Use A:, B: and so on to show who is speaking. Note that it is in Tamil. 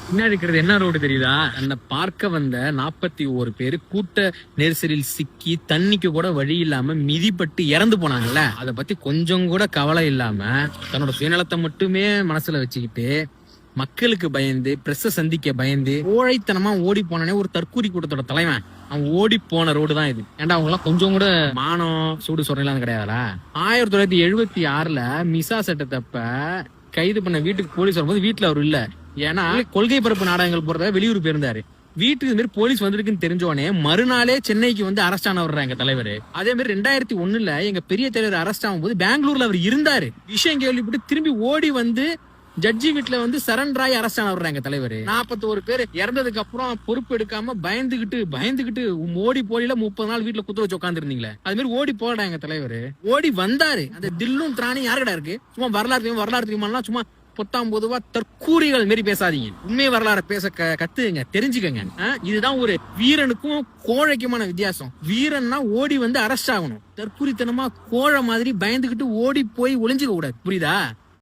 A: பின்னாடி இருக்கிறது என்ன ரோடு தெரியுதா? அந்த பார்க்க வந்த 41 பேரு கூட்ட நெரிசலில் சிக்கி தண்ணிக்கு கூட வழி இல்லாம மிதிப்பட்டு இறந்து போனாங்கல்ல. அத பத்தி கொஞ்சம் கூட கவலை இல்லாம தன்னோட சுயநலத்தை மட்டுமே மனசுல வச்சுக்கிட்டு மக்களுக்கு பயந்து பிரஸ சந்திக்க பயந்து கோழைத்தனமா ஓடி போனானே ஒரு தற்கூரி கூட்டத்தோட தலைவன். அவன் ஓடி போன ரோடு தான் இது. ஏன்டா அவங்க எல்லாம் கொஞ்சம் கூட மானம் சூடு சொன்னலாம் கிடையாதுல. 1976ல மிசா சட்டத்தப்ப கைது பண்ண வீட்டுக்கு போலீஸ் வரும்போது வீட்டுல அவர் இல்ல. ஏன்னா கொள்கை பரப்பு நாடகங்கள் போறத வெளியூர் போயிருந்தாரு. வீட்டுக்கு இது மாதிரி போலீஸ் வந்திருக்குன்னு தெரிஞ்சோடனே மறுநாளே சென்னைக்கு வந்து அரெஸ்ட் ஆனவர் எங்க தலைவர். அதே மாதிரி 2001ல எங்க பெரிய தலைவர் அரெஸ்ட் ஆகும் போது பெங்களூர்ல அவர் இருந்தாரு. விஷயம் கேள்விப்பட்டு திரும்பி ஓடி வந்து ஜட்ஜி வீட்டுல வந்து சரண்டர் ஆகி அரெஸ்ட் ஆனவர் எங்க தலைவர். 41 பேர் இறந்ததுக்கு அப்புறம் பொறுப்பு எடுக்காம பயந்துகிட்டு ஓடி போலில 30 நாள் வீட்டுல குத்து வச்சு உட்கார்ந்து இருந்தீங்களே, அது மாதிரி ஓடி போடா எங்க தலைவர். ஓடி வந்தாரு. அந்த தில்லும் திராணி யாருக்கடா இருக்கு? சும்மா வரலாறு தெரியுமா? சும்மா பொத்தாம் பொதுவா தற்கூரிகள் மாரி பேசாதீங்க. உண்மை வரலாறு பேச கத்துங்க, தெரிஞ்சுக்கங்க. இதுதான் ஒரு வீரனுக்கும் கோழைக்குமான வித்தியாசம். வீரன்னா ஓடி வந்து அரெஸ்ட் ஆகணும். தற்கூரித்தனமா கோழை மாதிரி பயந்துகிட்டு ஓடி போய் ஒளிஞ்சுக்க கூடாது. புரியுதா?